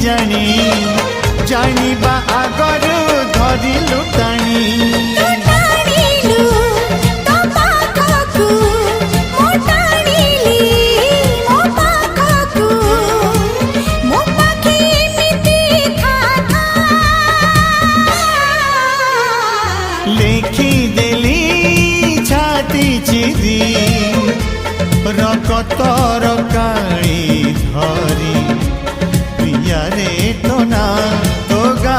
जानी जानिबा आगरु धरिलु टाणी लेखी देली छाती चिरी रकतर काली धरी प्रिया रे तो ना तो गा